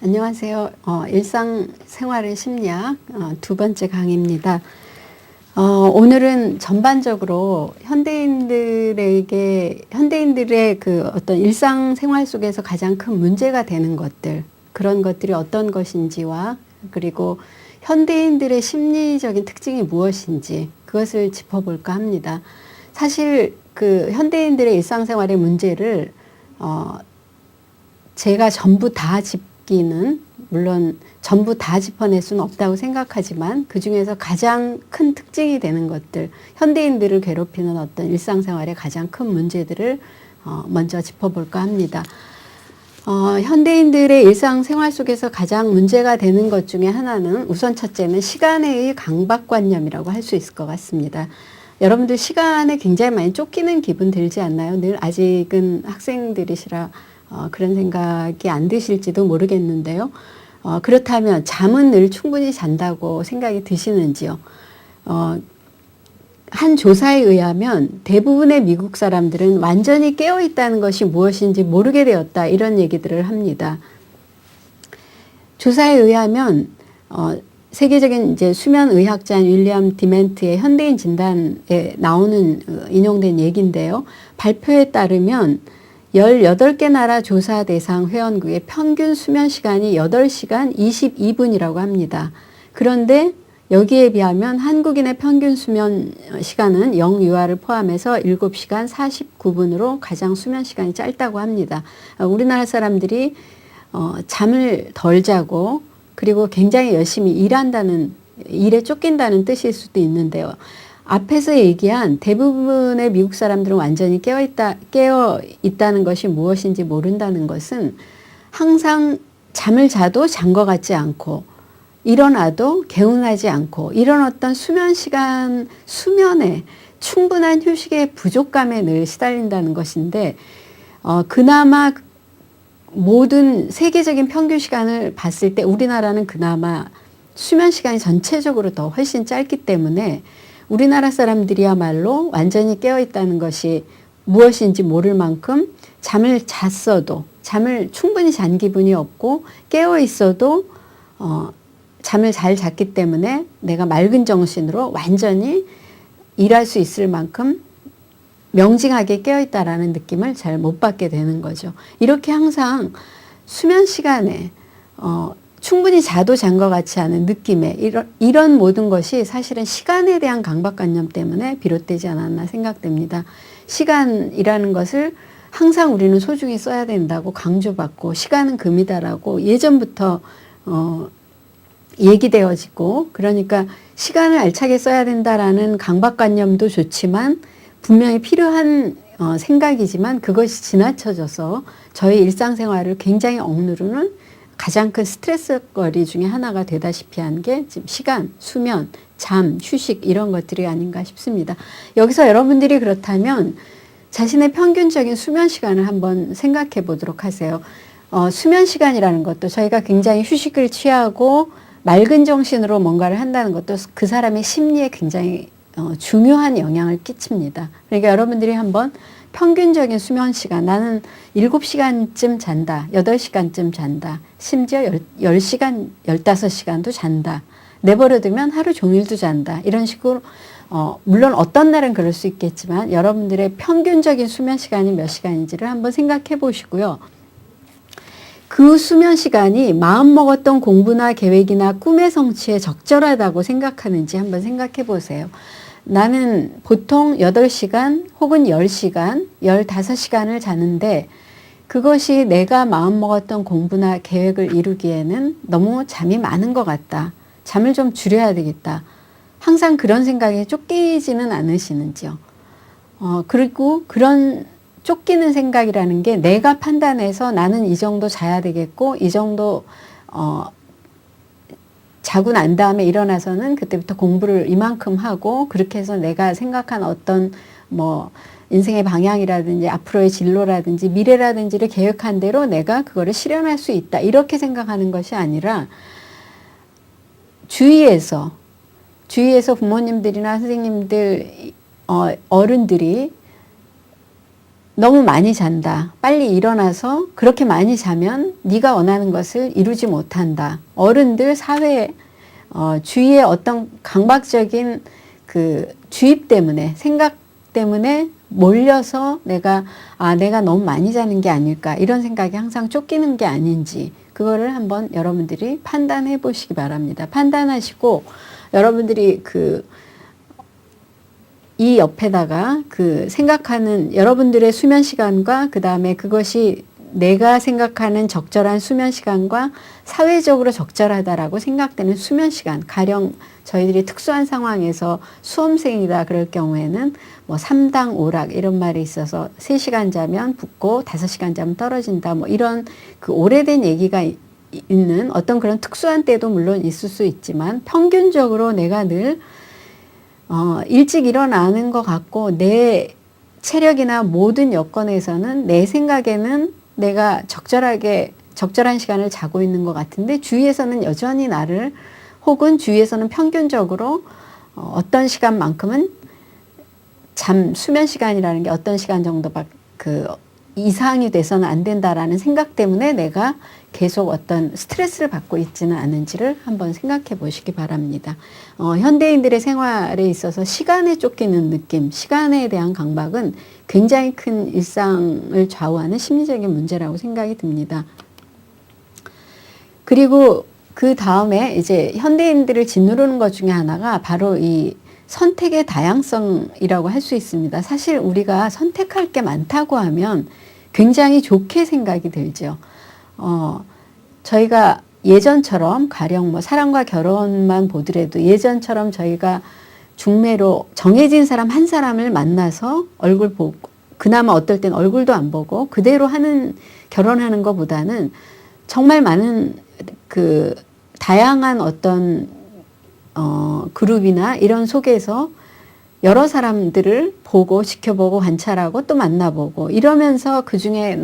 안녕하세요. 일상생활의 심리학 두 번째 강의입니다. 오늘은 전반적으로 현대인들의 그 어떤 일상생활 속에서 가장 큰 문제가 되는 것들, 그런 것들이 어떤 것인지와 그리고 현대인들의 심리적인 특징이 무엇인지 그것을 짚어볼까 합니다. 사실 그 현대인들의 일상생활의 문제를 제가 전부 다 짚기는 물론 전부 다 짚어낼 수는 없다고 생각하지만 그 중에서 가장 큰 특징이 되는 것들, 현대인들을 괴롭히는 어떤 일상생활의 가장 큰 문제들을 먼저 짚어볼까 합니다. 현대인들의 일상생활 속에서 가장 문제가 되는 것 중에 하나는 우선 첫째는 시간의 강박관념이라고 할 수 있을 것 같습니다. 여러분들 시간에 굉장히 많이 쫓기는 기분 들지 않나요? 늘 아직은 학생들이시라 그런 생각이 안 드실지도 모르겠는데요. 그렇다면 잠은 늘 충분히 잔다고 생각이 드시는지요? 한 조사에 의하면 대부분의 미국 사람들은 완전히 깨어 있다는 것이 무엇인지 모르게 되었다, 이런 얘기들을 합니다. 조사에 의하면 세계적인 이제 수면 의학자인 윌리엄 디멘트의 현대인 진단에 나오는 인용된 얘기인데요. 발표에 따르면 18개 나라 조사 대상 회원국의 평균 수면 시간이 8시간 22분이라고 합니다. 그런데 여기에 비하면 한국인의 평균 수면 시간은 영유아를 포함해서 7시간 49분으로 가장 수면 시간이 짧다고 합니다. 우리나라 사람들이 잠을 덜 자고 그리고 굉장히 열심히 일에 쫓긴다는 뜻일 수도 있는데요. 앞에서 얘기한 대부분의 미국 사람들은 완전히 깨어 있다는 것이 무엇인지 모른다는 것은 항상 잠을 자도 잔 것 같지 않고 일어나도 개운하지 않고 이런 어떤 수면에 충분한 휴식의 부족감에 늘 시달린다는 것인데, 그나마 모든 세계적인 평균 시간을 봤을 때 우리나라는 그나마 수면 시간이 전체적으로 더 훨씬 짧기 때문에 우리나라 사람들이야말로 완전히 깨어 있다는 것이 무엇인지 모를 만큼 잠을 잤어도 잠을 충분히 잔 기분이 없고 깨어 있어도 잠을 잘 잤기 때문에 내가 맑은 정신으로 완전히 일할 수 있을 만큼 명징하게 깨어있다라는 느낌을 잘 못 받게 되는 거죠. 이렇게 항상 수면 시간에 충분히 자도 잔 것 같지 않은 느낌에 이런 모든 것이 사실은 시간에 대한 강박관념 때문에 비롯되지 않았나 생각됩니다. 시간이라는 것을 항상 우리는 소중히 써야 된다고 강조받고 시간은 금이다라고 예전부터 얘기되어지고, 그러니까 시간을 알차게 써야 된다라는 강박관념도 좋지만 분명히 필요한 생각이지만 그것이 지나쳐져서 저희 일상생활을 굉장히 억누르는 가장 큰 스트레스거리 중에 하나가 되다시피 한 게 지금 시간, 수면, 잠, 휴식 이런 것들이 아닌가 싶습니다. 여기서 여러분들이 그렇다면 자신의 평균적인 수면 시간을 한번 생각해 보도록 하세요. 수면 시간이라는 것도 저희가 굉장히 휴식을 취하고 맑은 정신으로 뭔가를 한다는 것도 그 사람의 심리에 굉장히 중요한 영향을 끼칩니다. 그러니까 여러분들이 한번 평균적인 수면 시간, 나는 7시간쯤 잔다, 8시간쯤 잔다, 심지어 10시간, 15시간도 잔다, 내버려두면 하루 종일도 잔다, 이런 식으로 물론 어떤 날은 그럴 수 있겠지만 여러분들의 평균적인 수면 시간이 몇 시간인지를 한번 생각해 보시고요. 그 수면 시간이 마음먹었던 공부나 계획이나 꿈의 성취에 적절하다고 생각하는지 한번 생각해 보세요. 나는 보통 8시간 혹은 10시간, 15시간을 자는데 그것이 내가 마음먹었던 공부나 계획을 이루기에는 너무 잠이 많은 것 같다. 잠을 좀 줄여야 되겠다. 항상 그런 생각에 쫓기지는 않으시는지요? 그리고 그런 쫓기는 생각이라는 게 내가 판단해서 나는 이 정도 자야 되겠고 이 정도 자고 난 다음에 일어나서는 그때부터 공부를 이만큼 하고 그렇게 해서 내가 생각한 어떤 인생의 방향이라든지 앞으로의 진로라든지 미래라든지를 계획한 대로 내가 그거를 실현할 수 있다, 이렇게 생각하는 것이 아니라 주위에서 부모님들이나 선생님들, 어른들이 너무 많이 잔다. 빨리 일어나서 그렇게 많이 자면 네가 원하는 것을 이루지 못한다. 어른들 사회 주위의 어떤 강박적인 그 주입 때문에 생각 때문에 몰려서 내가 너무 많이 자는 게 아닐까 이런 생각이 항상 쫓기는 게 아닌지 그거를 한번 여러분들이 판단해 보시기 바랍니다. 판단하시고 여러분들이 이 옆에다가 생각하는 여러분들의 수면 시간과 그 다음에 그것이 내가 생각하는 적절한 수면 시간과 사회적으로 적절하다라고 생각되는 수면 시간, 가령 저희들이 특수한 상황에서 수험생이다 그럴 경우에는 뭐 3당 5락 이런 말이 있어서 3시간 자면 붓고 5시간 자면 떨어진다 뭐 이런 오래된 얘기가 있는 어떤 그런 특수한 때도 물론 있을 수 있지만 평균적으로 내가 늘 일찍 일어나는 것 같고 내 체력이나 모든 여건에서는 내 생각에는 내가 적절한 시간을 자고 있는 것 같은데 주위에서는 여전히 나를 혹은 주위에서는 평균적으로 어떤 시간만큼은 수면 시간이라는 게 어떤 시간 정도밖 이상이 돼서는 안 된다라는 생각 때문에 내가 계속 어떤 스트레스를 받고 있지는 않은지를 한번 생각해 보시기 바랍니다. 현대인들의 생활에 있어서 시간에 쫓기는 느낌, 시간에 대한 강박은 굉장히 큰 일상을 좌우하는 심리적인 문제라고 생각이 듭니다. 그리고 그 다음에 이제 현대인들을 짓누르는 것 중에 하나가 바로 이 선택의 다양성이라고 할 수 있습니다. 사실 우리가 선택할 게 많다고 하면 굉장히 좋게 생각이 들죠. 저희가 예전처럼 가령 뭐 사랑과 결혼만 보더라도 예전처럼 저희가 중매로 정해진 사람 한 사람을 만나서 얼굴 보고 그나마 어떨 땐 얼굴도 안 보고 그대로 결혼하는 것보다는 정말 많은 다양한 어떤 그룹이나 이런 속에서 여러 사람들을 보고 지켜보고 관찰하고 또 만나보고 이러면서 그중에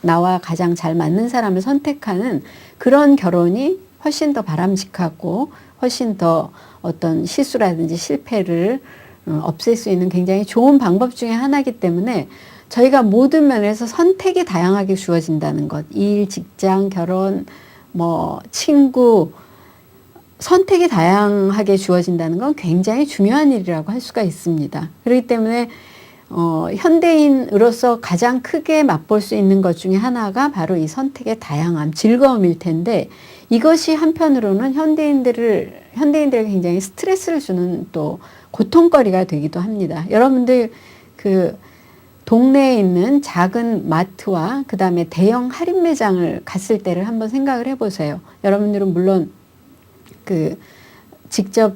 나와 가장 잘 맞는 사람을 선택하는 그런 결혼이 훨씬 더 바람직하고 훨씬 더 어떤 실수라든지 실패를 없앨 수 있는 굉장히 좋은 방법 중에 하나이기 때문에 저희가 모든 면에서 선택이 다양하게 주어진다는 것, 일, 직장, 결혼, 뭐 친구 선택이 다양하게 주어진다는 건 굉장히 중요한 일이라고 할 수가 있습니다. 그렇기 때문에 현대인으로서 가장 크게 맛볼 수 있는 것 중에 하나가 바로 이 선택의 다양함, 즐거움일 텐데 이것이 한편으로는 현대인들에게 굉장히 스트레스를 주는 또 고통거리가 되기도 합니다. 여러분들 동네에 있는 작은 마트와 그 다음에 대형 할인 매장을 갔을 때를 한번 생각을 해보세요. 여러분들은 물론 직접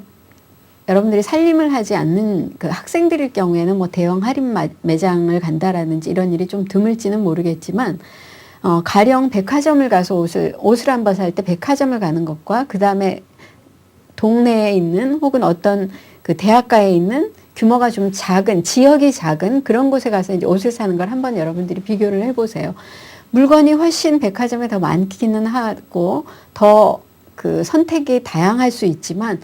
여러분들이 살림을 하지 않는 학생들일 경우에는 뭐 대형 할인 매장을 간다라든지 이런 일이 좀 드물지는 모르겠지만 가령 백화점을 가서 옷을 한번 살 때 백화점을 가는 것과 그 다음에 동네에 있는 혹은 어떤 대학가에 있는 규모가 좀 작은 지역이 작은 그런 곳에 가서 이제 옷을 사는 걸 한번 여러분들이 비교를 해보세요. 물건이 훨씬 백화점에 더 많기는 하고 더 선택이 다양할 수 있지만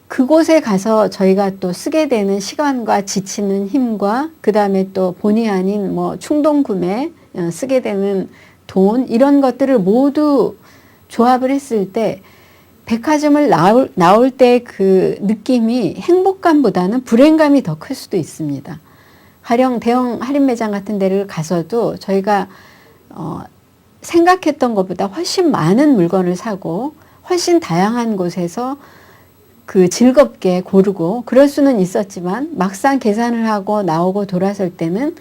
그곳에 가서 저희가 또 쓰게 되는 시간과 지치는 힘과 그 다음에 또 본의 아닌 뭐 충동 구매 쓰게 되는 돈 이런 것들을 모두 조합을 했을 때 백화점을 나올 때 그 느낌이 행복감보다는 불행감이 더 클 수도 있습니다. 가령 대형 할인 매장 같은 데를 가서도 저희가 생각했던 것보다 훨씬 많은 물건을 사고 훨씬 다양한 곳에서 즐겁게 고르고 그럴 수는 있었지만 막상 계산을 하고 나오고 돌아설 때는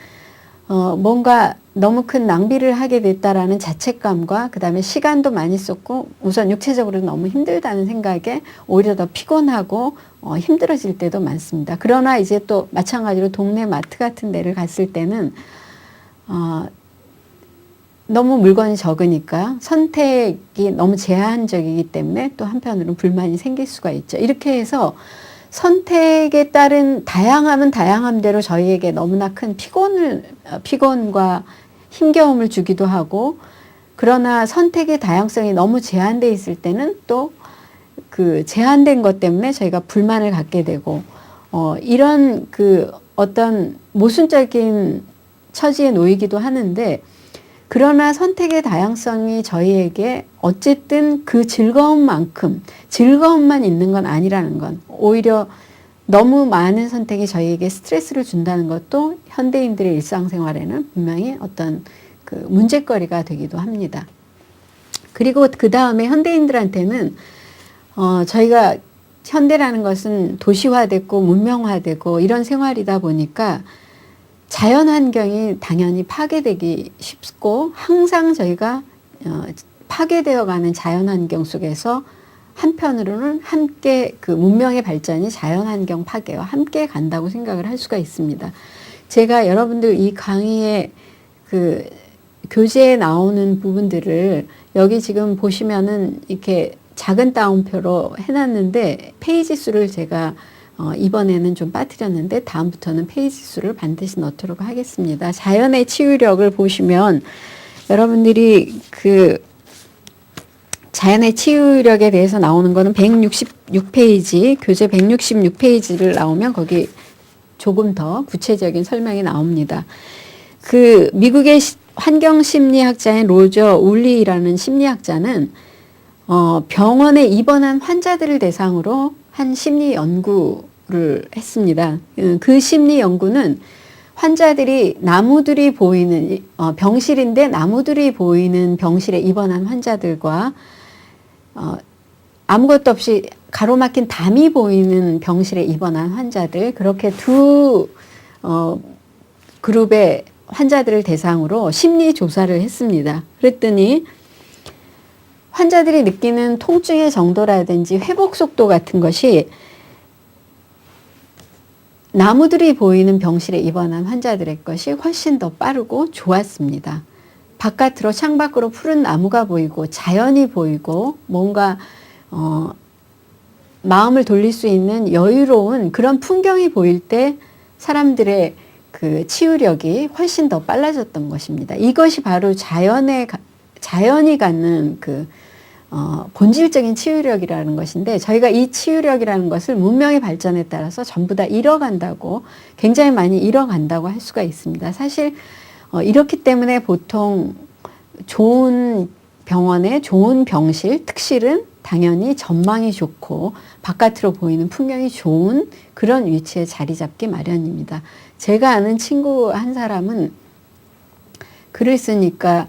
뭔가 너무 큰 낭비를 하게 됐다라는 자책감과 그 다음에 시간도 많이 썼고 우선 육체적으로 너무 힘들다는 생각에 오히려 더 피곤하고 힘들어질 때도 많습니다. 그러나 이제 또 마찬가지로 동네 마트 같은 데를 갔을 때는 너무 물건이 적으니까 선택이 너무 제한적이기 때문에 또 한편으로는 불만이 생길 수가 있죠. 이렇게 해서 선택에 따른 다양함은 다양함대로 저희에게 너무나 큰 피곤과 힘겨움을 주기도 하고 그러나 선택의 다양성이 너무 제한되어 있을 때는 또 제한된 것 때문에 저희가 불만을 갖게 되고 이런 어떤 모순적인 처지에 놓이기도 하는데, 그러나 선택의 다양성이 저희에게 어쨌든 그 즐거움만큼 즐거움만 있는 건 아니라는 건, 오히려 너무 많은 선택이 저희에게 스트레스를 준다는 것도 현대인들의 일상생활에는 분명히 어떤 그 문제거리가 되기도 합니다. 그리고 그 다음에 현대인들한테는 저희가 현대라는 것은 도시화됐고 문명화되고 이런 생활이다 보니까 자연환경이 당연히 파괴되기 쉽고, 항상 저희가 파괴되어가는 자연환경 속에서 한편으로는 함께 그 문명의 발전이 자연환경 파괴와 함께 간다고 생각을 할 수가 있습니다. 제가 여러분들 이 강의에 그 교재에 나오는 부분들을 여기 지금 보시면은 이렇게 작은 따옴표로 해놨는데, 페이지 수를 제가 이번에는 좀 빠뜨렸는데 다음부터는 페이지 수를 반드시 넣도록 하겠습니다. 자연의 치유력을 보시면 여러분들이 그 자연의 치유력에 대해서 나오는 거는 166페이지, 교재 166페이지를 나오면 거기 조금 더 구체적인 설명이 나옵니다. 그 미국의 환경심리학자인 로저 울리라는 심리학자는 병원에 입원한 환자들을 대상으로 한 심리 연구를 했습니다. 그 심리 연구는 환자들이 나무들이 보이는 병실인데 나무들이 보이는 병실에 입원한 환자들과 아무것도 없이 가로막힌 담이 보이는 병실에 입원한 환자들, 그렇게 두 그룹의 환자들을 대상으로 심리 조사를 했습니다. 그랬더니 환자들이 느끼는 통증의 정도라든지 회복 속도 같은 것이 나무들이 보이는 병실에 입원한 환자들의 것이 훨씬 더 빠르고 좋았습니다. 바깥으로, 창밖으로 푸른 나무가 보이고 자연이 보이고 뭔가 마음을 돌릴 수 있는 여유로운 그런 풍경이 보일 때 사람들의 그 치유력이 훨씬 더 빨라졌던 것입니다. 이것이 바로 자연이 갖는 그 본질적인 치유력이라는 것인데, 저희가 이 치유력이라는 것을 문명의 발전에 따라서 전부 다 잃어간다고, 굉장히 많이 잃어간다고 할 수가 있습니다. 사실 이렇기 때문에 보통 좋은 병원에 좋은 병실, 특실은 당연히 전망이 좋고 바깥으로 보이는 풍경이 좋은 그런 위치에 자리 잡기 마련입니다. 제가 아는 친구 한 사람은 글을 쓰니까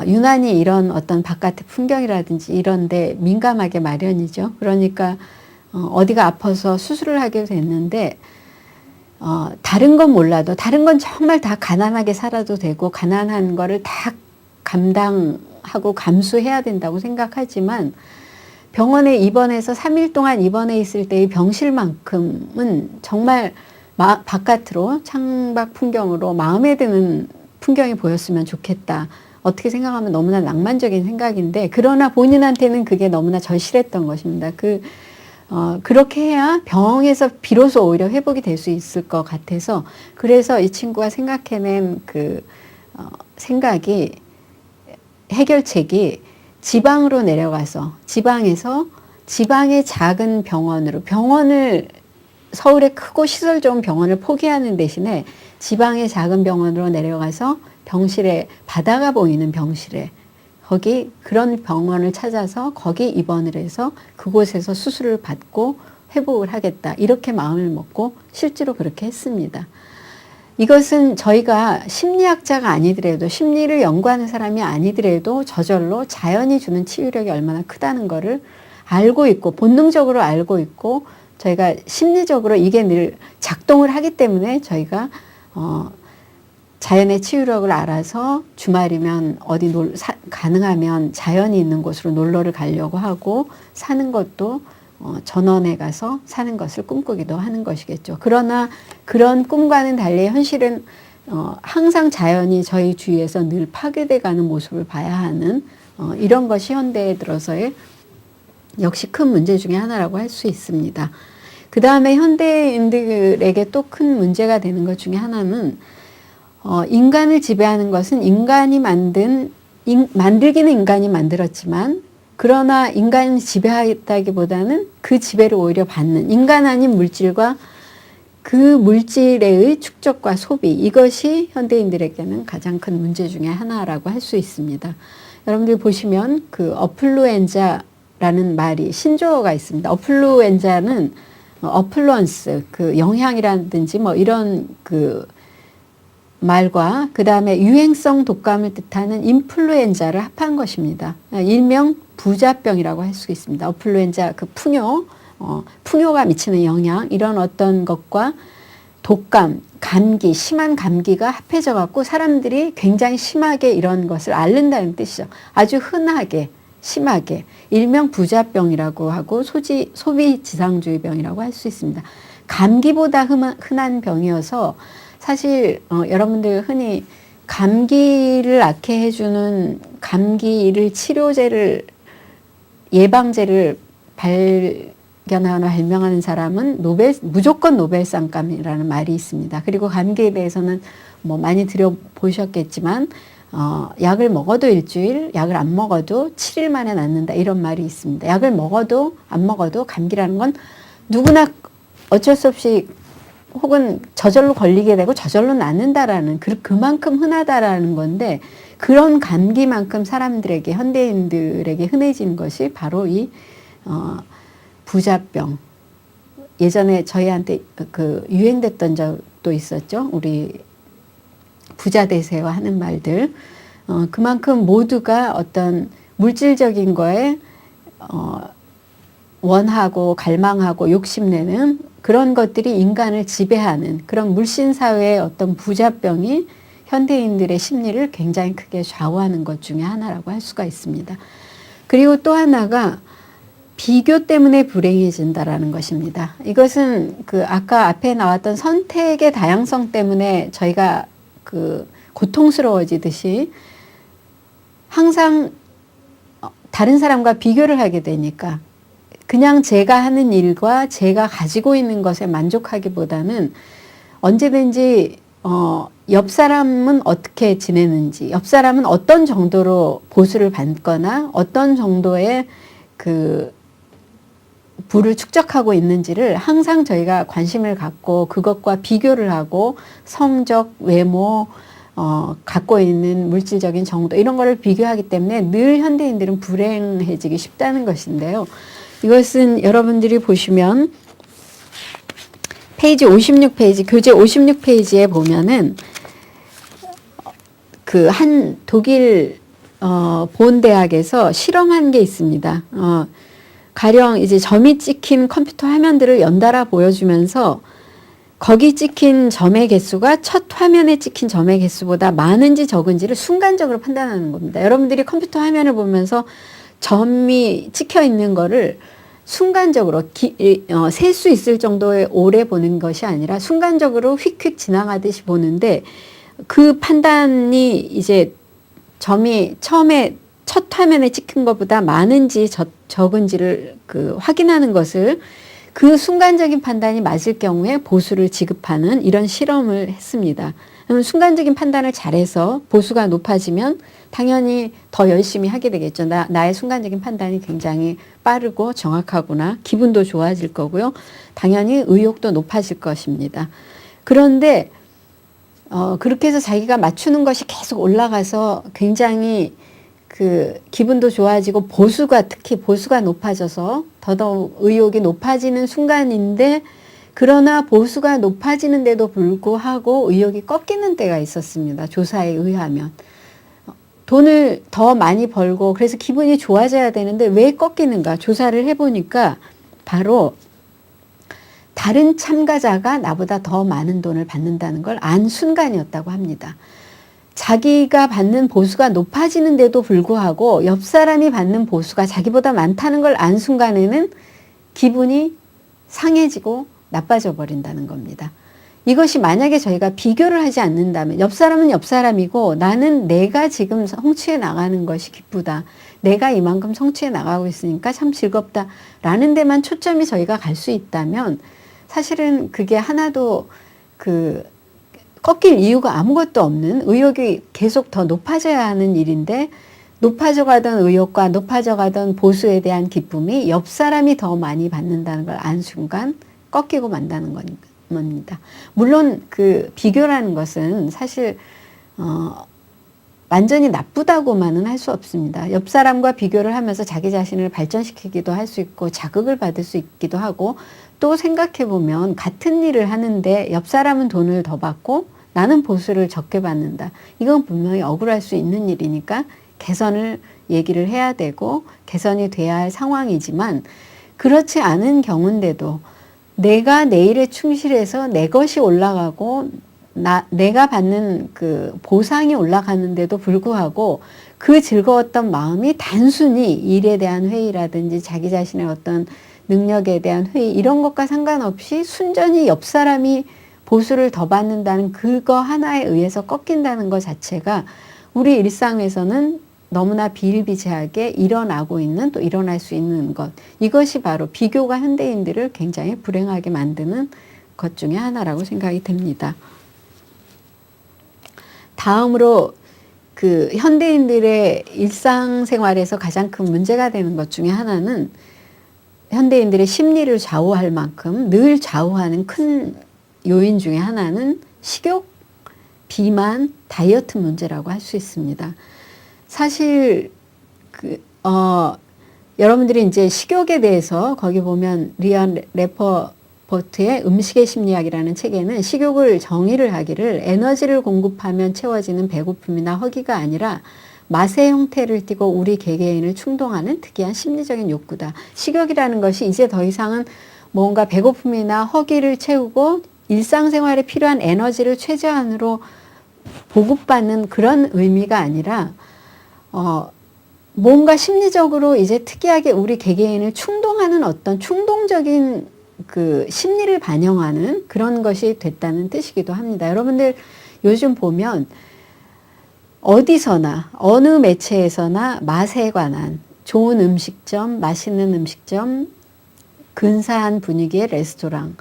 유난히 이런 어떤 바깥의 풍경이라든지 이런데 민감하게 마련이죠. 그러니까 어디가 아파서 수술을 하게 됐는데 다른 건 몰라도, 다른 건 정말 다 가난하게 살아도 되고 가난한 거를 다 감당하고 감수해야 된다고 생각하지만, 병원에 입원해서 3일 동안 입원해 있을 때의 병실만큼은 정말 바깥으로 창밖 풍경으로 마음에 드는 풍경이 보였으면 좋겠다. 어떻게 생각하면 너무나 낭만적인 생각인데, 그러나 본인한테는 그게 너무나 절실했던 것입니다. 그렇게 해야 병에서 비로소 오히려 회복이 될 수 있을 것 같아서, 그래서 이 친구가 생각해낸 그 생각이, 해결책이 지방으로 내려가서 지방의 작은 병원으로, 서울의 크고 시설 좋은 병원을 포기하는 대신에 지방의 작은 병원으로 내려가서 병실에, 바다가 보이는 병실에, 거기 그런 병원을 찾아서 거기 입원을 해서 그곳에서 수술을 받고 회복을 하겠다, 이렇게 마음을 먹고 실제로 그렇게 했습니다. 이것은 저희가 심리학자가 아니더라도, 심리를 연구하는 사람이 아니더라도 저절로 자연이 주는 치유력이 얼마나 크다는 것을 알고 있고, 본능적으로 알고 있고, 저희가 심리적으로 이게 늘 작동을 하기 때문에 저희가 자연의 치유력을 알아서 주말이면 어디 가능하면 자연이 있는 곳으로 놀러를 가려고 하고, 사는 것도 전원에 가서 사는 것을 꿈꾸기도 하는 것이겠죠. 그러나 그런 꿈과는 달리 현실은 항상 자연이 저희 주위에서 늘 파괴돼 가는 모습을 봐야 하는 이런 것이 현대에 들어서의 역시 큰 문제 중에 하나라고 할 수 있습니다. 그 다음에 현대인들에게 또 큰 문제가 되는 것 중에 하나는 인간을 지배하는 것은 만들기는 인간이 만들었지만, 그러나 인간이 지배하다기보다는 그 지배를 오히려 받는, 인간 아닌 물질과 그 물질의 축적과 소비, 이것이 현대인들에게는 가장 큰 문제 중에 하나라고 할 수 있습니다. 여러분들 보시면 그 어플루엔자라는 말이 신조어가 있습니다. 어플루엔자는 어플루언스, 그 영향이라든지 뭐 이런 그 말과 그 다음에 유행성 독감을 뜻하는 인플루엔자를 합한 것입니다. 일명 부자병이라고 할 수 있습니다. 어플루엔자 그 풍요가 미치는 영향, 이런 어떤 것과 독감, 감기, 심한 감기가 합해져 갖고 사람들이 굉장히 심하게 이런 것을 앓는다는 뜻이죠. 아주 흔하게, 심하게, 일명 부자병이라고 하고 소비지상주의병이라고 할 수 있습니다. 감기보다 흔한 병이어서 사실 여러분들 흔히 감기를 낫게 해주는 감기를 치료제를, 예방제를 발견하거나 발명하는 사람은 무조건 노벨상감이라는 말이 있습니다. 그리고 감기에 대해서는 뭐 많이 들어보셨겠지만 약을 먹어도 일주일, 약을 안 먹어도 7일 만에 낫는다, 이런 말이 있습니다. 약을 먹어도 안 먹어도 감기라는 건 누구나 어쩔 수 없이 혹은 저절로 걸리게 되고 저절로 낫는다라는, 그만큼 흔하다라는 건데, 그런 감기만큼 사람들에게, 현대인들에게 흔해진 것이 바로 이 부자병. 예전에 저희한테 그 유행됐던 적도 있었죠. 우리 부자 되세요 하는 말들. 그만큼 모두가 어떤 물질적인 거에 원하고 갈망하고 욕심내는 그런 것들이 인간을 지배하는 그런 물신사회의 어떤 부자병이 현대인들의 심리를 굉장히 크게 좌우하는 것 중에 하나라고 할 수가 있습니다. 그리고 또 하나가 비교 때문에 불행해진다라는 것입니다. 이것은 그 아까 앞에 나왔던 선택의 다양성 때문에 저희가 그 고통스러워지듯이 항상 다른 사람과 비교를 하게 되니까 그냥 제가 하는 일과 제가 가지고 있는 것에 만족하기보다는 언제든지 옆 사람은 어떻게 지내는지, 옆 사람은 어떤 정도로 보수를 받거나 어떤 정도의 그 부를 축적하고 있는지를 항상 저희가 관심을 갖고 그것과 비교를 하고 성적, 외모, 갖고 있는 물질적인 정도, 이런 거를 비교하기 때문에 늘 현대인들은 불행해지기 쉽다는 것인데요. 이것은 여러분들이 보시면 페이지 56페이지, 교재 56페이지에 보면은 그 한 독일 본 대학에서 실험한 게 있습니다. 가령 이제 점이 찍힌 컴퓨터 화면들을 연달아 보여주면서 거기 찍힌 점의 개수가 첫 화면에 찍힌 점의 개수보다 많은지 적은지를 순간적으로 판단하는 겁니다. 여러분들이 컴퓨터 화면을 보면서 점이 찍혀 있는 거를 순간적으로 셀 수 있을 정도의 오래 보는 것이 아니라 순간적으로 휙휙 지나가듯이 보는데, 그 판단이 이제 점이 처음에 첫 화면에 찍힌 것보다 많은지 적은지를 그 확인하는 것을, 그 순간적인 판단이 맞을 경우에 보수를 지급하는 이런 실험을 했습니다. 순간적인 판단을 잘해서 보수가 높아지면 당연히 더 열심히 하게 되겠죠. 나의 순간적인 판단이 굉장히 빠르고 정확하구나. 기분도 좋아질 거고요. 당연히 의욕도 높아질 것입니다. 그런데 그렇게 해서 자기가 맞추는 것이 계속 올라가서 굉장히 그 기분도 좋아지고 특히 보수가 높아져서 더더욱 의욕이 높아지는 순간인데, 그러나 보수가 높아지는데도 불구하고 의욕이 꺾이는 때가 있었습니다. 조사에 의하면. 돈을 더 많이 벌고 그래서 기분이 좋아져야 되는데 왜 꺾이는가 조사를 해보니까 바로 다른 참가자가 나보다 더 많은 돈을 받는다는 걸 안 순간이었다고 합니다. 자기가 받는 보수가 높아지는데도 불구하고 옆 사람이 받는 보수가 자기보다 많다는 걸 안 순간에는 기분이 상해지고 나빠져 버린다는 겁니다. 이것이 만약에 저희가 비교를 하지 않는다면, 옆 사람은 옆 사람이고 나는 내가 지금 성취해 나가는 것이 기쁘다, 내가 이만큼 성취해 나가고 있으니까 참 즐겁다 라는 데만 초점이 저희가 갈 수 있다면, 사실은 그게 하나도 꺾일 이유가 아무것도 없는, 의욕이 계속 더 높아져야 하는 일인데, 높아져가던 의욕과 높아져가던 보수에 대한 기쁨이 옆 사람이 더 많이 받는다는 걸 안 순간 꺾이고 만다는 겁니다. 물론 그 비교라는 것은 사실 완전히 나쁘다고만은 할 수 없습니다. 옆 사람과 비교를 하면서 자기 자신을 발전시키기도 할 수 있고 자극을 받을 수 있기도 하고, 또 생각해 보면 같은 일을 하는데 옆 사람은 돈을 더 받고 나는 보수를 적게 받는다. 이건 분명히 억울할 수 있는 일이니까 개선을 얘기를 해야 되고 개선이 돼야 할 상황이지만, 그렇지 않은 경우인데도 내가 내 일에 충실해서 내 것이 올라가고 내가 받는 그 보상이 올라가는데도 불구하고 그 즐거웠던 마음이 단순히 일에 대한 회의라든지 자기 자신의 어떤 능력에 대한 회의 이런 것과 상관없이 순전히 옆 사람이 보수를 더 받는다는 그거 하나에 의해서 꺾인다는 것 자체가 우리 일상에서는 너무나 비일비재하게 일어나고 있는, 또 일어날 수 있는 것, 이것이 바로 비교가 현대인들을 굉장히 불행하게 만드는 것 중에 하나라고 생각이 됩니다. 다음으로 그 현대인들의 일상생활에서 가장 큰 문제가 되는 것 중에 하나는 현대인들의 심리를 좌우할 만큼 늘 좌우하는 큰 요인 중에 하나는 식욕, 비만, 다이어트 문제라고 할 수 있습니다. 사실 여러분들이 이제 식욕에 대해서 거기 보면 리안 레퍼포트의 음식의 심리학이라는 책에는 식욕을 정의를 하기를 에너지를 공급하면 채워지는 배고픔이나 허기가 아니라 맛의 형태를 띠고 우리 개개인을 충동하는 특이한 심리적인 욕구다. 식욕이라는 것이 이제 더 이상은 뭔가 배고픔이나 허기를 채우고 일상생활에 필요한 에너지를 최저한으로 보급받는 그런 의미가 아니라 뭔가 심리적으로 이제 특이하게 우리 개개인을 충동하는 어떤 충동적인 그 심리를 반영하는 그런 것이 됐다는 뜻이기도 합니다. 여러분들 요즘 보면 어디서나 어느 매체에서나 맛에 관한 좋은 음식점, 맛있는 음식점, 근사한 분위기의 레스토랑,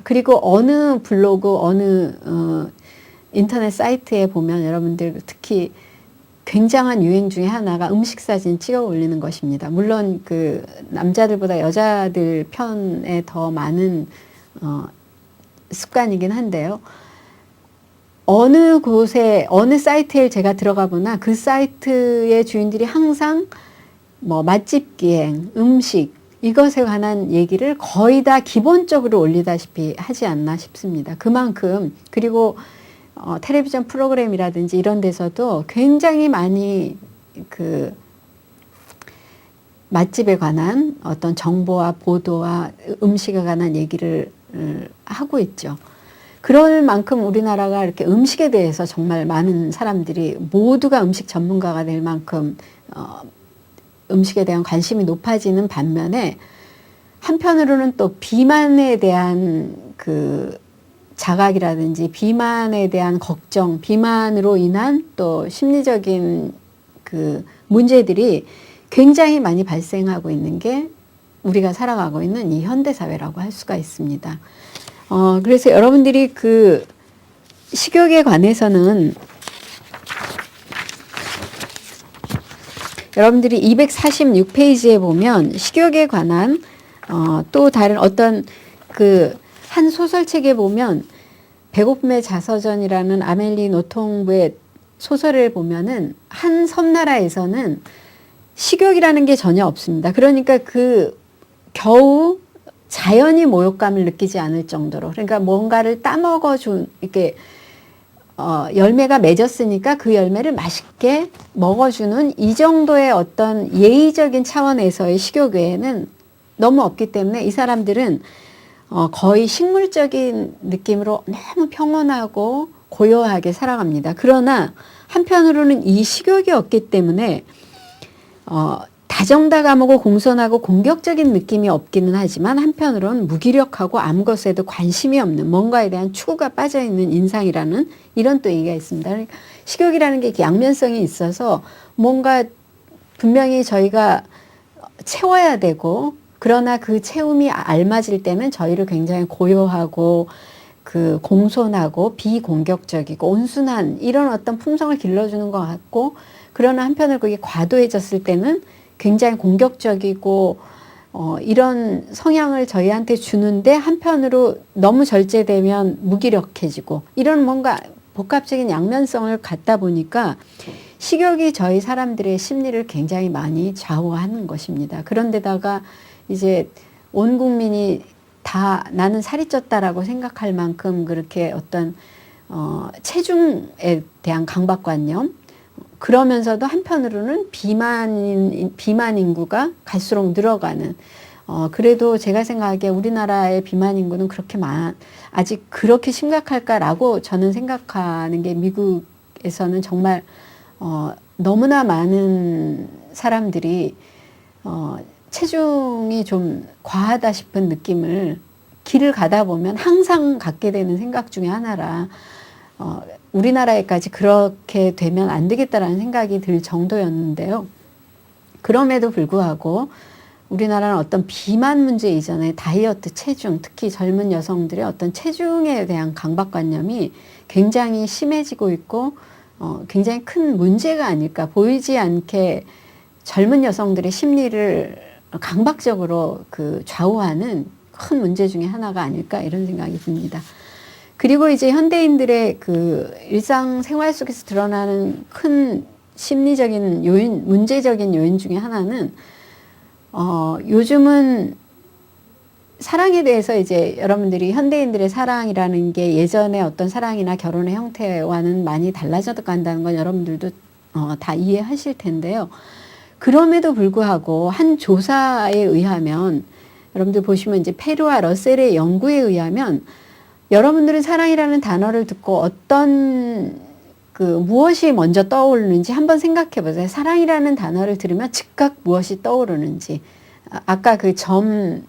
그리고 어느 블로그, 어느 인터넷 사이트에 보면 여러분들 특히 굉장한 유행 중에 하나가 음식 사진 찍어 올리는 것입니다. 물론 그 남자들보다 여자들 편에 더 많은 습관이긴 한데요. 어느 곳에 어느 사이트에 제가 들어가 보나 그 사이트의 주인들이 항상 뭐 맛집 기행, 음식 이것에 관한 얘기를 거의 다 기본적으로 올리다시피 하지 않나 싶습니다. 그만큼, 그리고 텔레비전 프로그램이라든지 이런 데서도 굉장히 많이 그 맛집에 관한 어떤 정보와 보도와 음식에 관한 얘기를 하고 있죠. 그럴 만큼 우리나라가 이렇게 음식에 대해서 정말 많은 사람들이 모두가 음식 전문가가 될 만큼 음식에 대한 관심이 높아지는 반면에, 한편으로는 또 비만에 대한 그 자각이라든지 비만에 대한 걱정, 비만으로 인한 또 심리적인 그 문제들이 굉장히 많이 발생하고 있는 게 우리가 살아가고 있는 이 현대사회라고 할 수가 있습니다. 그래서 여러분들이 그 식욕에 관해서는 여러분들이 246페이지에 보면 식욕에 관한 또 다른 어떤 그 한 소설책에 보면 배고픔의 자서전이라는 아멜리 노통부의 소설을 보면은 한 섬나라에서는 식욕이라는 게 전혀 없습니다. 그러니까 그 겨우 자연히 모욕감을 느끼지 않을 정도로, 그러니까 뭔가를 따먹어준 이렇게 열매가 맺었으니까 그 열매를 맛있게 먹어주는 이 정도의 어떤 예의적인 차원에서의 식욕 외에는 너무 없기 때문에 이 사람들은 거의 식물적인 느낌으로 너무 평온하고 고요하게 살아갑니다. 그러나 한편으로는 이 식욕이 없기 때문에 다정다감하고 공손하고 공격적인 느낌이 없기는 하지만 한편으로는 무기력하고 아무 것에도 관심이 없는, 뭔가에 대한 추구가 빠져있는 인상이라는 이런 또 얘기가 있습니다. 그러니까 식욕이라는 게 양면성이 있어서 뭔가 분명히 저희가 채워야 되고, 그러나 그 채움이 알맞을 때는 저희를 굉장히 고요하고 그 공손하고 비공격적이고 온순한 이런 어떤 품성을 길러주는 것 같고, 그러나 한편으로 그게 과도해졌을 때는 굉장히 공격적이고 이런 성향을 저희한테 주는데 한편으로 너무 절제되면 무기력해지고 이런 뭔가 복합적인 양면성을 갖다 보니까 식욕이 저희 사람들의 심리를 굉장히 많이 좌우하는 것입니다. 그런데다가 이제 온 국민이 다 나는 살이 쪘다라고 생각할 만큼 그렇게 어떤 체중에 대한 강박관념, 그러면서도 한편으로는 비만 인구가 갈수록 늘어가는, 그래도 제가 생각하기에 우리나라의 비만 인구는 아직 그렇게 심각할까라고 저는 생각하는 게, 미국에서는 정말 너무나 많은 사람들이 체중이 좀 과하다 싶은 느낌을 길을 가다 보면 항상 갖게 되는 생각 중에 하나라, 우리나라에까지 그렇게 되면 안 되겠다라는 생각이 들 정도였는데요. 그럼에도 불구하고 우리나라는 어떤 비만 문제 이전에 다이어트, 체중, 특히 젊은 여성들의 어떤 체중에 대한 강박관념이 굉장히 심해지고 있고 굉장히 큰 문제가 아닐까, 보이지 않게 젊은 여성들의 심리를 강박적으로 좌우하는 큰 문제 중에 하나가 아닐까, 이런 생각이 듭니다. 그리고 이제 현대인들의 일상생활 속에서 드러나는 큰 심리적인 요인, 문제적인 요인 중에 하나는, 요즘은 사랑에 대해서 이제 여러분들이 현대인들의 사랑이라는 게 예전의 어떤 사랑이나 결혼의 형태와는 많이 달라져 간다는 건 여러분들도 다 이해하실 텐데요. 그럼에도 불구하고 한 조사에 의하면, 여러분들 보시면 이제 페루와 러셀의 연구에 의하면, 여러분들은 사랑이라는 단어를 듣고 어떤 무엇이 먼저 떠오르는지 한번 생각해 보세요. 사랑이라는 단어를 들으면 즉각 무엇이 떠오르는지. 아까 점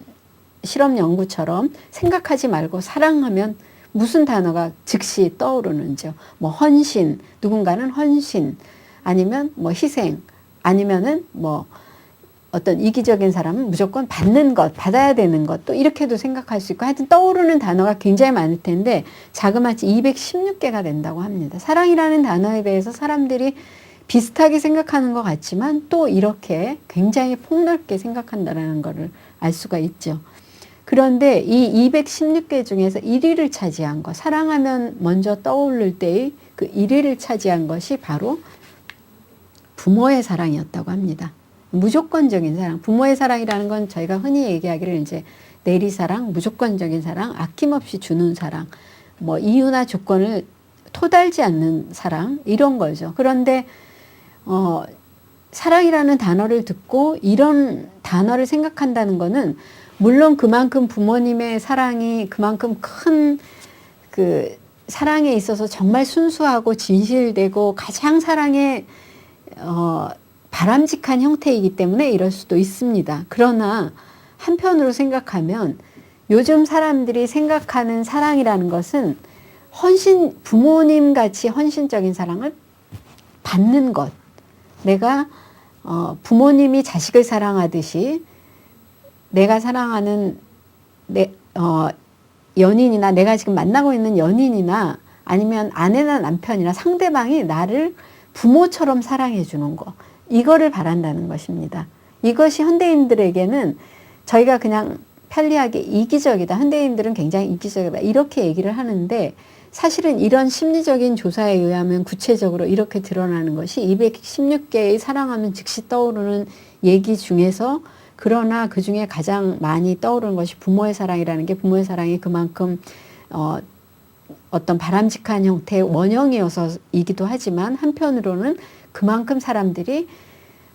실험 연구처럼 생각하지 말고 사랑하면 무슨 단어가 즉시 떠오르는지요. 뭐 헌신, 누군가는 헌신, 아니면 뭐 희생, 아니면은 뭐 어떤 이기적인 사람은 무조건 받는 것, 받아야 되는 것, 또 이렇게도 생각할 수 있고, 하여튼 떠오르는 단어가 굉장히 많을 텐데 자그마치 216개가 된다고 합니다. 사랑이라는 단어에 대해서 사람들이 비슷하게 생각하는 것 같지만 또 이렇게 굉장히 폭넓게 생각한다는 것을 알 수가 있죠. 그런데 이 216개 중에서 1위를 차지한 것, 사랑하면 먼저 떠오를 때의 1위를 차지한 것이 바로 부모의 사랑이었다고 합니다. 무조건적인 사랑, 부모의 사랑이라는 건 저희가 흔히 얘기하기를 이제 내리사랑, 무조건적인 사랑, 아낌없이 주는 사랑, 뭐 이유나 조건을 토달지 않는 사랑, 이런 거죠. 그런데 사랑이라는 단어를 듣고 이런 단어를 생각한다는 거는, 물론 그만큼 부모님의 사랑이 그만큼 큰 사랑에 있어서 정말 순수하고 진실되고 가장 사랑에 바람직한 형태이기 때문에 이럴 수도 있습니다. 그러나 한편으로 생각하면 요즘 사람들이 생각하는 사랑이라는 것은 부모님 같이 헌신적인 사랑을 받는 것. 내가 부모님이 자식을 사랑하듯이 내가 사랑하는 연인이나 내가 지금 만나고 있는 연인이나 아니면 아내나 남편이나 상대방이 나를 부모처럼 사랑해 주는 거. 이거를 바란다는 것입니다. 이것이 현대인들에게는 저희가 그냥 편리하게 이기적이다, 현대인들은 굉장히 이기적이다, 이렇게 얘기를 하는데, 사실은 이런 심리적인 조사에 의하면 구체적으로 이렇게 드러나는 것이 216개의 사랑하면 즉시 떠오르는 얘기 중에서, 그러나 그 중에 가장 많이 떠오르는 것이 부모의 사랑이라는 게, 부모의 사랑이 그만큼 어떤 바람직한 형태의 원형이어서이기도 하지만, 한편으로는 그만큼 사람들이,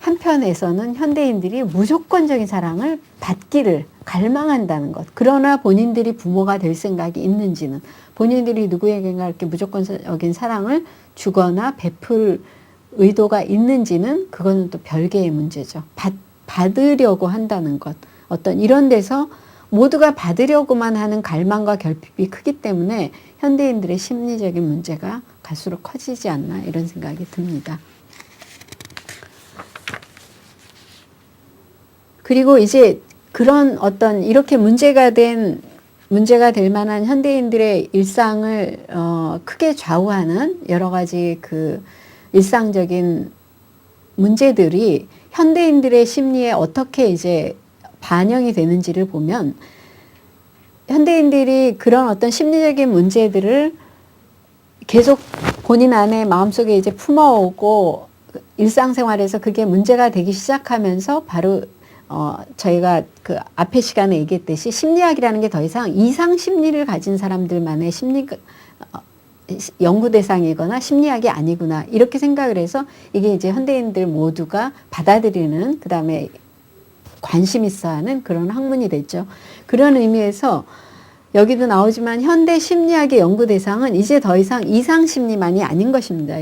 한편에서는 현대인들이 무조건적인 사랑을 받기를 갈망한다는 것. 그러나 본인들이 부모가 될 생각이 있는지는, 본인들이 누구에게나 이렇게 무조건적인 사랑을 주거나 베풀 의도가 있는지는 그거는 또 별개의 문제죠. 받으려고 한다는 것. 어떤 이런 데서 모두가 받으려고만 하는 갈망과 결핍이 크기 때문에 현대인들의 심리적인 문제가 갈수록 커지지 않나, 이런 생각이 듭니다. 그리고 이제 그런 어떤 이렇게 문제가 될 만한 현대인들의 일상을 크게 좌우하는 여러 가지 일상적인 문제들이 현대인들의 심리에 어떻게 이제 반영이 되는지를 보면 현대인들이 그런 어떤 심리적인 문제들을 계속 본인 안에 마음속에 이제 품어오고 일상생활에서 그게 문제가 되기 시작하면서 바로 저희가 그 앞에 시간에 얘기했듯이 심리학이라는 게 더 이상 이상 심리를 가진 사람들만의 심리 연구 대상이거나 심리학이 아니구나 이렇게 생각을 해서 이게 이제 현대인들 모두가 받아들이는 그다음에 관심 있어 하는 그런 학문이 됐죠. 그런 의미에서 여기도 나오지만 현대 심리학의 연구 대상은 이제 더 이상 이상 심리만이 아닌 것입니다.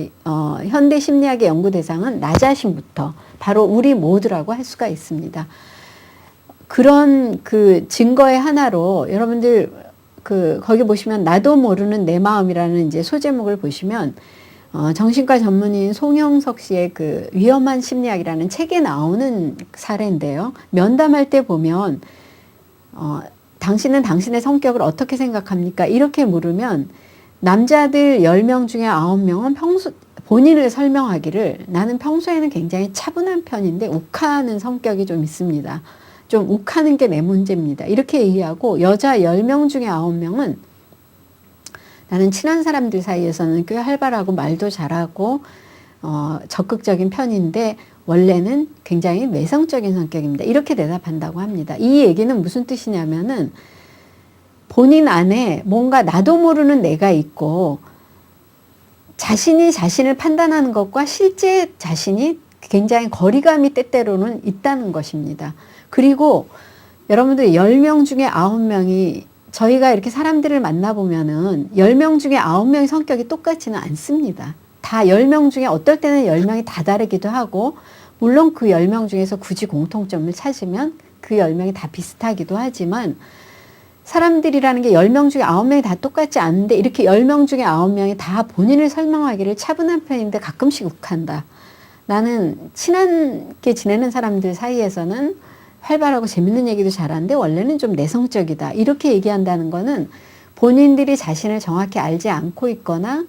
현대 심리학의 연구 대상은 나 자신부터 바로 우리 모두라고 할 수가 있습니다. 그런 그 증거의 하나로 여러분들 거기 보시면 나도 모르는 내 마음이라는 이제 소제목을 보시면 정신과 전문의인 송영석 씨의 그 위험한 심리학이라는 책에 나오는 사례인데요. 면담할 때 보면 당신은 당신의 성격을 어떻게 생각합니까? 이렇게 물으면 남자들 10명 중에 9명은 본인을 설명하기를 나는 평소에는 굉장히 차분한 편인데 욱하는 성격이 좀 있습니다. 좀 욱하는 게 내 문제입니다. 이렇게 얘기하고 여자 10명 중에 9명은 나는 친한 사람들 사이에서는 꽤 활발하고 말도 잘하고 적극적인 편인데 원래는 굉장히 내성적인 성격입니다. 이렇게 대답한다고 합니다. 이 얘기는 무슨 뜻이냐면은 본인 안에 뭔가 나도 모르는 내가 있고 자신이 자신을 판단하는 것과 실제 자신이 굉장히 거리감이 때때로는 있다는 것입니다. 그리고 여러분들 10명 중에 9명이 저희가 이렇게 사람들을 만나보면은 10명 중에 9명의 성격이 똑같지는 않습니다. 다 10명 중에 어떨 때는 10명이 다 다르기도 하고 물론 그 10명 중에서 굳이 공통점을 찾으면 그 10명이 다 비슷하기도 하지만 사람들이라는 게 10명 중에 9명이 다 똑같지 않은데 이렇게 10명 중에 9명이 다 본인을 설명하기를 차분한 편인데 가끔씩 욱한다. 나는 친하게 지내는 사람들 사이에서는 활발하고 재밌는 얘기도 잘하는데 원래는 좀 내성적이다. 이렇게 얘기한다는 거는 본인들이 자신을 정확히 알지 않고 있거나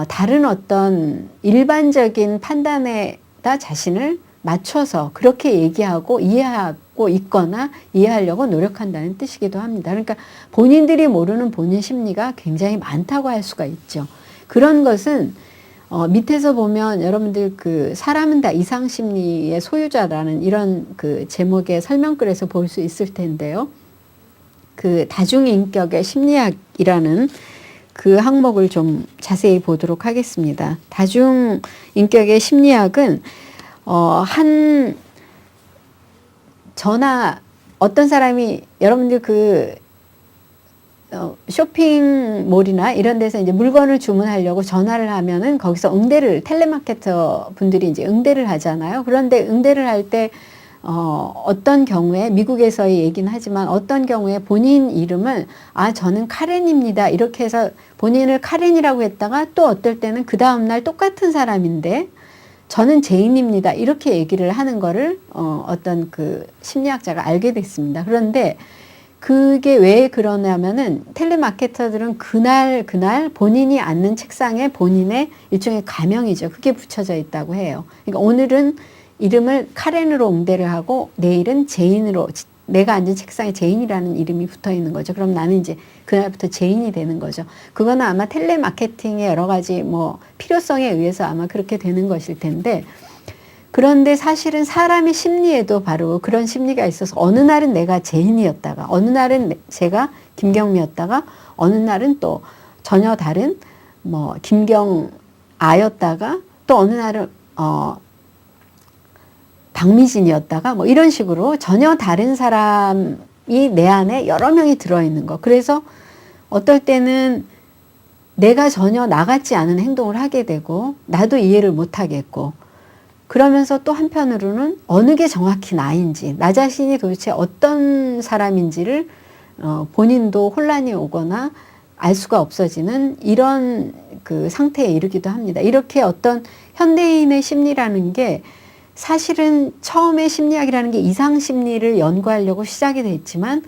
다른 어떤 일반적인 판단에다 자신을 맞춰서 그렇게 얘기하고 이해하고 있거나 이해하려고 노력한다는 뜻이기도 합니다. 그러니까 본인들이 모르는 본인 심리가 굉장히 많다고 할 수가 있죠. 그런 것은 밑에서 보면 여러분들 그 사람은 다 이상 심리의 소유자라는 이런 그 제목의 설명글에서 볼 수 있을 텐데요. 그 다중인격의 심리학이라는 그 항목을 좀 자세히 보도록 하겠습니다. 다중인격의 심리학은 어떤 사람이 여러분들 쇼핑몰이나 이런 데서 이제 물건을 주문하려고 전화를 하면은 거기서 텔레마케터 분들이 이제 응대를 하잖아요. 그런데 응대를 할 때, 어떤 경우에, 미국에서의 얘기는 하지만 어떤 경우에 본인 이름을, 저는 카렌입니다. 이렇게 해서 본인을 카렌이라고 했다가 또 어떨 때는 그 다음날 똑같은 사람인데, 저는 제인입니다. 이렇게 얘기를 하는 거를, 어떤 그 심리학자가 알게 됐습니다. 그런데 그게 왜 그러냐면은 텔레마케터들은 그날 본인이 앉는 책상에 본인의 일종의 가명이죠. 그게 붙여져 있다고 해요. 그러니까 오늘은 이름을 카렌으로 응대를 하고 내일은 제인으로 내가 앉은 책상에 제인이라는 이름이 붙어 있는 거죠. 그럼 나는 이제 그날부터 제인이 되는 거죠. 그거는 아마 텔레마케팅의 여러 가지 필요성에 의해서 아마 그렇게 되는 것일 텐데 그런데 사실은 사람의 심리에도 바로 그런 심리가 있어서 어느 날은 내가 제인이었다가 어느 날은 제가 김경미였다가 어느 날은 또 전혀 다른 김경아였다가 또 어느 날은 박미진이었다가 이런 식으로 전혀 다른 사람이 내 안에 여러 명이 들어있는 거. 그래서 어떨 때는 내가 전혀 나 같지 않은 행동을 하게 되고 나도 이해를 못 하겠고 그러면서 또 한편으로는 어느 게 정확히 나인지 나 자신이 도대체 어떤 사람인지를 본인도 혼란이 오거나 알 수가 없어지는 이런 그 상태에 이르기도 합니다. 이렇게 어떤 현대인의 심리라는 게 사실은 처음에 심리학이라는 게 이상 심리를 연구하려고 시작이 됐지만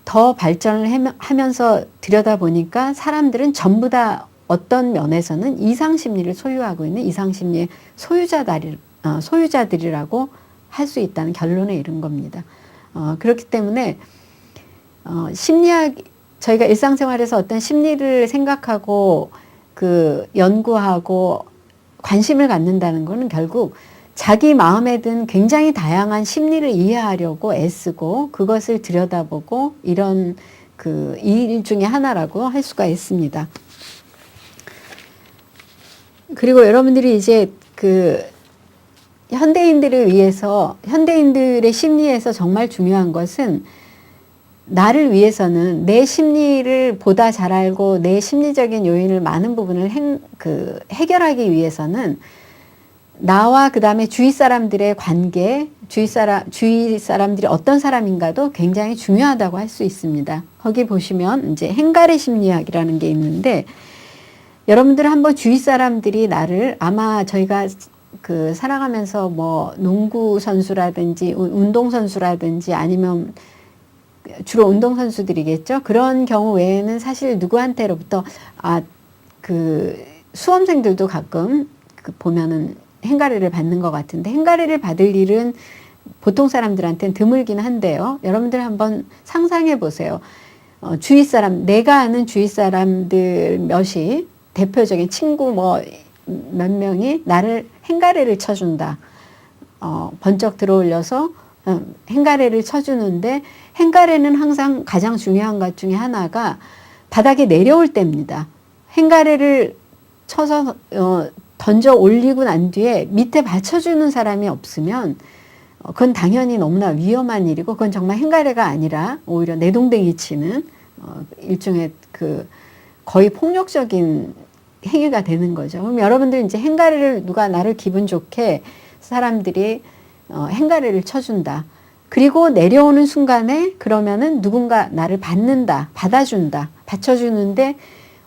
더 발전을 하면서 들여다보니까 사람들은 전부 다 어떤 면에서는 이상 심리를 소유하고 있는 이상 심리의 소유자들이라고 할 수 있다는 결론에 이른 겁니다. 그렇기 때문에 심리학, 저희가 일상생활에서 어떤 심리를 생각하고 연구하고 관심을 갖는다는 것은 결국 자기 마음에 든 굉장히 다양한 심리를 이해하려고 애쓰고 그것을 들여다보고 이런 일 중에 하나라고 할 수가 있습니다. 그리고 여러분들이 이제 현대인들을 위해서, 현대인들의 심리에서 정말 중요한 것은 나를 위해서는 내 심리를 보다 잘 알고 내 심리적인 요인을 많은 부분을 해결하기 위해서는 나와 그 다음에 주위 사람들의 관계, 주위 사람들이 어떤 사람인가도 굉장히 중요하다고 할 수 있습니다. 거기 보시면 이제 행가래 심리학이라는 게 있는데, 여러분들 한번 주위 사람들이 나를, 아마 저희가 살아가면서 뭐 농구 선수라든지 운동 선수라든지 아니면 주로 운동 선수들이겠죠. 그런 경우 외에는 사실 누구한테로부터 수험생들도 가끔 보면은 행가래를 받는 것 같은데, 행가래를 받을 일은 보통 사람들한테는 드물긴 한데요. 여러분들 한번 상상해 보세요. 주위 사람, 내가 아는 주위 사람들 몇이, 대표적인 친구 몇 명이 나를 행가래를 쳐준다. 번쩍 들어올려서 행가래를 쳐주는데, 행가래는 항상 가장 중요한 것 중에 하나가 바닥에 내려올 때입니다. 행가래를 쳐서 던져 올리고 난 뒤에 밑에 받쳐주는 사람이 없으면 그건 당연히 너무나 위험한 일이고, 그건 정말 행가래가 아니라 오히려 내동댕이 치는 일종의 거의 폭력적인 행위가 되는 거죠. 그럼 여러분들 이제 행가래를, 누가 나를 기분 좋게 사람들이 행가래를 쳐준다. 그리고 내려오는 순간에 그러면은 누군가 나를 받는다, 받아준다, 받쳐주는데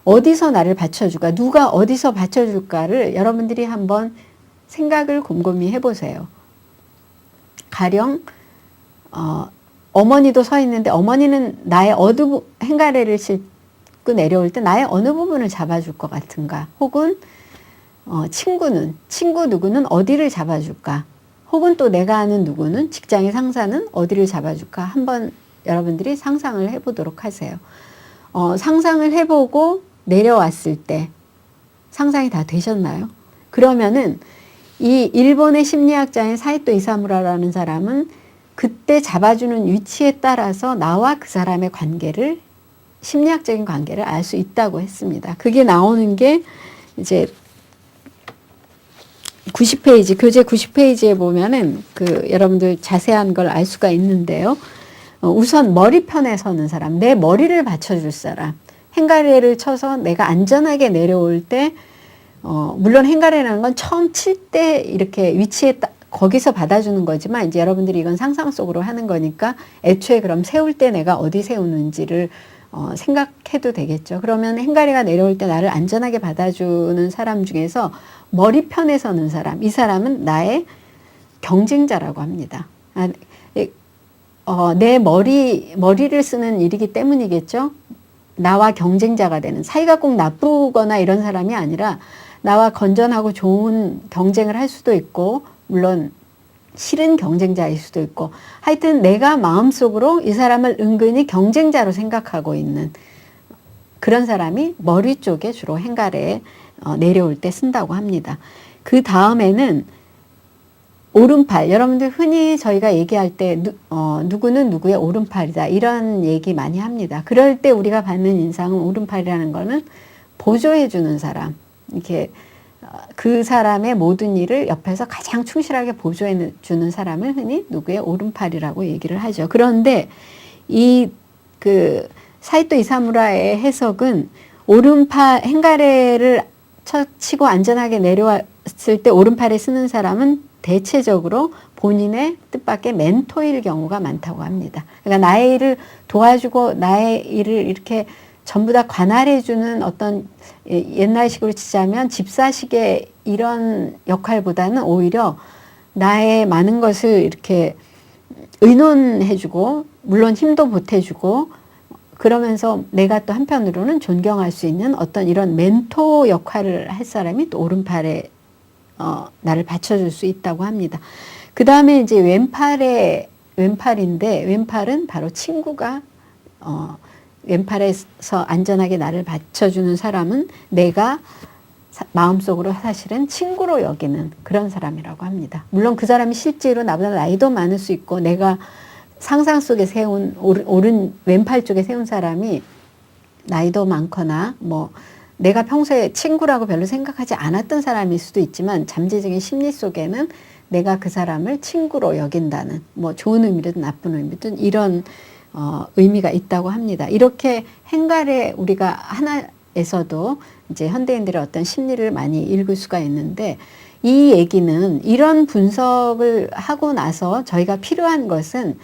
어디서 나를 받쳐줄까, 누가 어디서 받쳐줄까를 여러분들이 한번 생각을 곰곰이 해보세요. 가령 어머니도 서 있는데 어머니는 나의 행가래를 싣고 내려올 때 나의 어느 부분을 잡아줄 것 같은가, 혹은 친구 누구는 어디를 잡아줄까, 혹은 또 내가 아는 누구는, 직장의 상사는 어디를 잡아줄까, 한번 여러분들이 상상을 해보도록 하세요. 상상을 해보고 내려왔을 때 상상이 다 되셨나요? 그러면은 이 일본의 심리학자인 사이토 이사무라라는 사람은 그때 잡아주는 위치에 따라서 나와 그 사람의 관계를, 심리학적인 관계를 알 수 있다고 했습니다. 그게 나오는 게 이제 90페이지, 교재 90페이지에 보면은 여러분들 자세한 걸 알 수가 있는데요. 우선 머리편에 서는 사람, 내 머리를 받쳐줄 사람, 행가래를 쳐서 내가 안전하게 내려올 때, 물론 행가래라는 건 처음 칠 때 이렇게 위치에 거기서 받아주는 거지만, 이제 여러분들이 이건 상상 속으로 하는 거니까 애초에 그럼 세울 때 내가 어디 세우는지를 생각해도 되겠죠. 그러면 행가래가 내려올 때 나를 안전하게 받아주는 사람 중에서 머리편에 서는 사람, 이 사람은 나의 경쟁자라고 합니다. 내 머리를 쓰는 일이기 때문이겠죠. 나와 경쟁자가 되는, 사이가 꼭 나쁘거나 이런 사람이 아니라 나와 건전하고 좋은 경쟁을 할 수도 있고, 물론 싫은 경쟁자일 수도 있고, 하여튼 내가 마음속으로 이 사람을 은근히 경쟁자로 생각하고 있는 그런 사람이 머리 쪽에 주로 행가래에 내려올 때 쓴다고 합니다. 그 다음에는 오른팔, 여러분들 흔히 저희가 얘기할 때 누구는 누구의 오른팔이다, 이런 얘기 많이 합니다. 그럴 때 우리가 받는 인상은, 오른팔이라는 거는 보조해 주는 사람, 이렇게 그 사람의 모든 일을 옆에서 가장 충실하게 보조해 주는 사람을 흔히 누구의 오른팔이라고 얘기를 하죠. 그런데 사이토 이사무라의 해석은 오른팔, 행가래를 치고 안전하게 내려왔을 때 오른팔에 쓰는 사람은 대체적으로 본인의 뜻밖의 멘토일 경우가 많다고 합니다. 그러니까 나의 일을 도와주고 나의 일을 이렇게 전부 다 관할해주는 어떤, 옛날식으로 치자면 집사식의 이런 역할보다는 오히려 나의 많은 것을 이렇게 의논해주고, 물론 힘도 보태주고, 그러면서 내가 또 한편으로는 존경할 수 있는 어떤 이런 멘토 역할을 할 사람이 또 오른팔에 나를 받쳐줄 수 있다고 합니다. 그 다음에 이제 왼팔에 왼팔인데 왼팔은 바로 친구가 왼팔에서 안전하게 나를 받쳐주는 사람은 내가 마음속으로 사실은 친구로 여기는 그런 사람이라고 합니다. 물론 그 사람이 실제로 나보다 나이도 많을 수 있고 내가 상상 속에 세운 오른 왼팔 쪽에 세운 사람이 나이도 많거나 뭐 내가 평소에 친구라고 별로 생각하지 않았던 사람일 수도 있지만 잠재적인 심리 속에는 내가 그 사람을 친구로 여긴다는 뭐 좋은 의미든 나쁜 의미든 이런 의미가 있다고 합니다. 이렇게 행갈에 우리가 하나에서도 이제 현대인들의 어떤 심리를 많이 읽을 수가 있는데 이 얘기는 이런 분석을 하고 나서 저희가 필요한 것은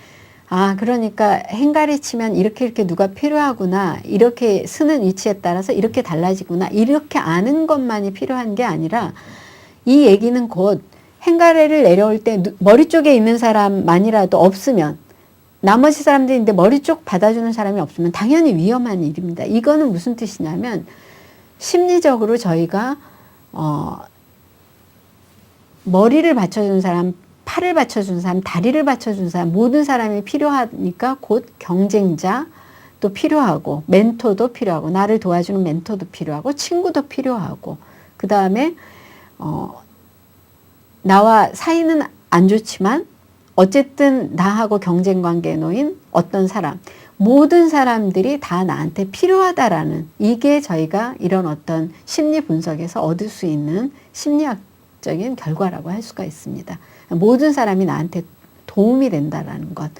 그러니까 행갈이 치면 이렇게 누가 필요하구나. 이렇게 쓰는 위치에 따라서 이렇게 달라지구나. 이렇게 아는 것만이 필요한 게 아니라 이 얘기는 곧 행가래를 내려올 때 머리 쪽에 있는 사람만이라도 없으면 나머지 사람들인데 머리 쪽 받아주는 사람이 없으면 당연히 위험한 일입니다. 이거는 무슨 뜻이냐면 심리적으로 저희가 머리를 받쳐주는 사람, 팔을 받쳐주는 사람, 다리를 받쳐주는 사람 모든 사람이 필요하니까 곧 경쟁자 도 필요하고 멘토도 필요하고 나를 도와주는 멘토도 필요하고 친구도 필요하고 그 다음에 나와 사이는 안 좋지만 어쨌든 나하고 경쟁 관계에 놓인 어떤 사람 모든 사람들이 다 나한테 필요하다라는 이게 저희가 이런 어떤 심리 분석에서 얻을 수 있는 심리학적인 결과라고 할 수가 있습니다. 모든 사람이 나한테 도움이 된다라는 것,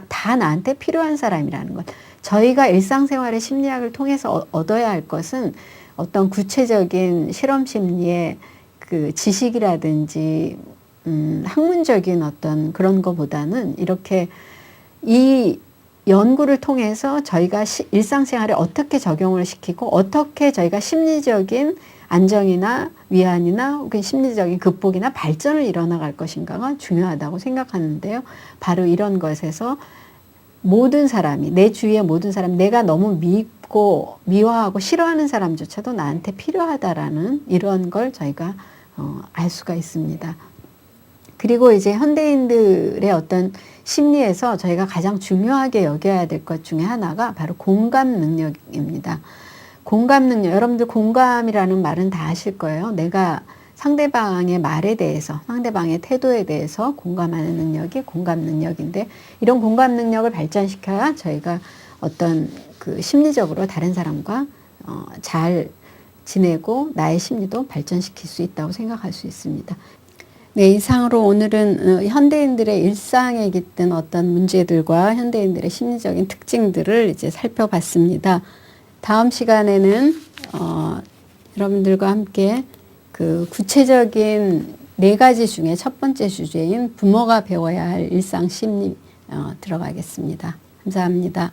다 나한테 필요한 사람이라는 것. 저희가 일상생활의 심리학을 통해서 얻어야 할 것은 어떤 구체적인 실험 심리의 그 지식이라든지 학문적인 어떤 그런 것보다는 이렇게 이 연구를 통해서 저희가 일상생활에 어떻게 적용을 시키고 어떻게 저희가 심리적인 안정이나 위안이나 혹은 심리적인 극복이나 발전을 이뤄나갈 것인가가 중요하다고 생각하는데요. 바로 이런 것에서 모든 사람이 내 주위의 모든 사람 내가 너무 믿고 미워하고 싫어하는 사람조차도 나한테 필요하다라는 이런 걸 저희가 알 수가 있습니다. 그리고 이제 현대인들의 어떤 심리에서 저희가 가장 중요하게 여겨야 될 것 중에 하나가 바로 공감 능력입니다. 공감 능력, 여러분들 공감이라는 말은 다 아실 거예요. 내가 상대방의 말에 대해서, 상대방의 태도에 대해서 공감하는 능력이 공감 능력인데 이런 공감 능력을 발전시켜야 저희가 어떤 그 심리적으로 다른 사람과 잘 지내고 나의 심리도 발전시킬 수 있다고 생각할 수 있습니다. 네, 이상으로 오늘은 현대인들의 일상에 깃든 어떤 문제들과 현대인들의 심리적인 특징들을 이제 살펴봤습니다. 다음 시간에는 여러분들과 함께 그 구체적인 4가지 중에 첫 번째 주제인 부모가 배워야 할 일상 심리 들어가겠습니다. 감사합니다.